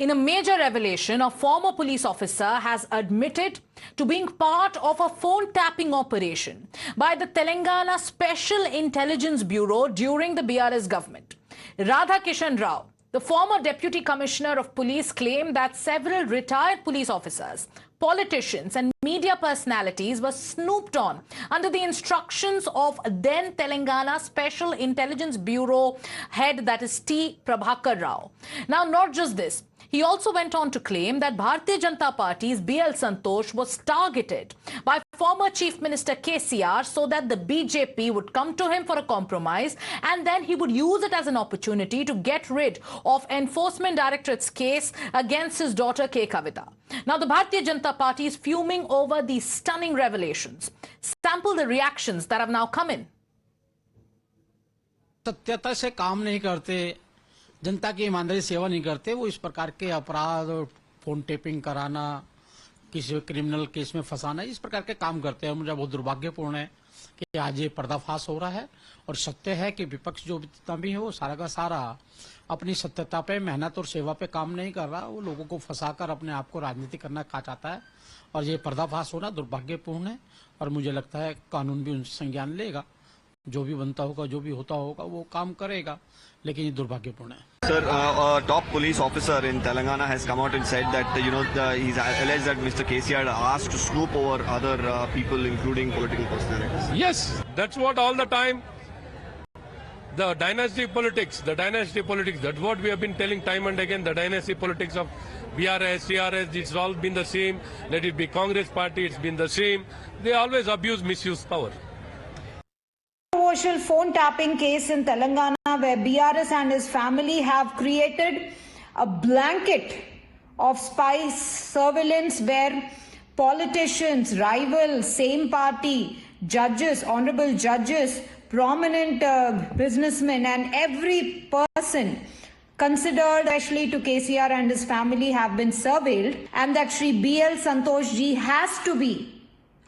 In a major revelation, a former police officer has admitted to being part of a phone tapping operation by the Telangana Special Intelligence Bureau during the BRS government. Radhakishan Rao, the former Deputy Commissioner of Police, claimed that several retired police officers, politicians and media personalities were snooped on under the instructions of then Telangana Special Intelligence Bureau head, that is T. Prabhakar Rao. Now, not just this. He also went on to claim that Bharatiya Janata Party's B.L. Santosh was targeted by former Chief Minister KCR so that the BJP would come to him for a compromise, and then he would use it as an opportunity to get rid of Enforcement Directorate's case against his daughter K. Kavita. Now, the Bharatiya Janata Party is fuming over these stunning revelations. Sample the reactions that have now come in. सत्यता से काम नहीं करते, जनता की ईमानदारी सेवा नहीं करते, वो इस प्रकार के अपराध और फोन टेपिंग कराना, किसी क्रिमिनल केस में फंसाना, इस प्रकार के काम करते हैं। मुझे बहुत दुर्भाग्यपूर्ण है कि आज ये पर्दाफाश हो रहा है। और सत्य है कि विपक्ष जो जितना भी है वो सारा का सारा अपनी सत्यता पे, मेहनत और सेवा पे काम नहीं कर रहा, वो लोगों को फंसाकर अपने आप को राजनीति करना चाहता है। और ये पर्दाफाश होना दुर्भाग्यपूर्ण है और मुझे लगता है कानून भी उनसे संज्ञान लेगा। जो भी बनता होगा, जो भी होता होगा, वो काम करेगा, लेकिन ये दुर्भाग्यपूर्ण है। Sir, a top police officer in Telangana has come out and said that he's alleged that Mr. KCR asked to snoop over other people, including political personalities. Yes, that's what all the time. The dynasty politics, that's what we have been telling time and again. The dynasty politics of BRS, CRS, it's all been the same. Let it be Congress party, it's been the same. They always misuse power. Controversial phone tapping case in Telangana where BRS and his family have created a blanket of spy surveillance where politicians, rivals, same party, judges, honorable judges, prominent businessmen and every person considered, especially to KCR and his family, have been surveilled, and that Shri B.L. Santosh ji has to be,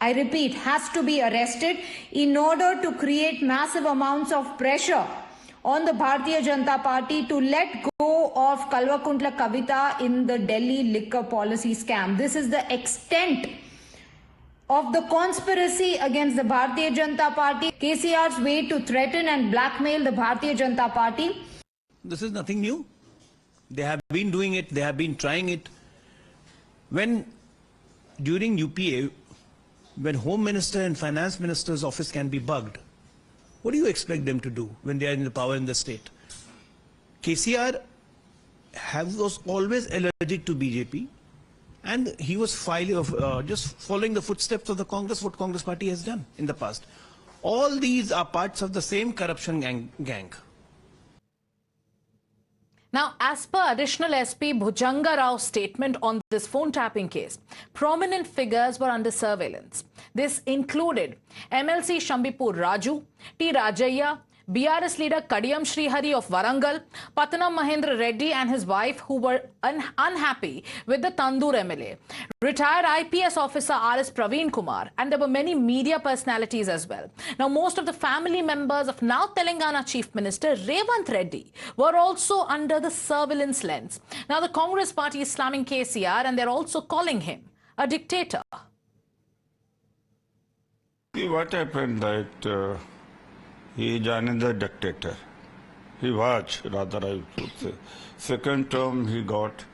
I repeat, has to be arrested in order to create massive amounts of pressure on the Bharatiya Janata Party to let go of Kalvakuntla Kavita in the Delhi liquor policy scam. This is the extent of the conspiracy against the Bharatiya Janata Party, KCR's way to threaten and blackmail the Bharatiya Janata Party. This is nothing new. They have been doing it, they have been trying it. When during UPA, when Home Minister and Finance Minister's office can be bugged, what do you expect them to do when they are in the power in the state? KCR was always allergic to BJP, and he was just following the footsteps of the Congress, what Congress party has done in the past. All these are parts of the same corruption gang. Now, as per additional SP Bhujanga Rao's statement on this phone tapping case, prominent figures were under surveillance. This included MLC Shambipur Raju, T. Rajaya, BRS leader Kadiyam Srihari of Warangal, Patanam Mahendra Reddy and his wife, who were unhappy with the Tandur MLA, retired IPS officer R.S. Praveen Kumar, and there were many media personalities as well. Now, most of the family members of now Telangana Chief Minister Revant Reddy were also under the surveillance lens. Now, the Congress party is slamming KCR and they're also calling him a dictator. See, what happened that he is another dictator. He was, rather I should say. Second term he got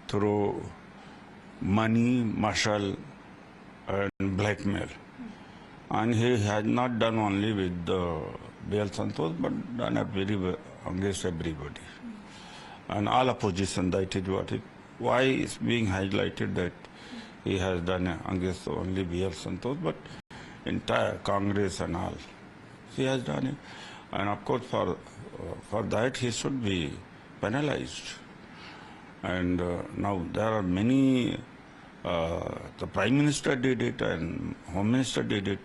through money, muscle and blackmail. And he has not done only with B.L. Santosh, but done against everybody. And all opposition, that is what it, why is being highlighted that he has done against only B.L. Santosh, but entire Congress and all. He has done it, and of course for that he should be penalized. And now there are many, the Prime Minister did it and Home Minister did it.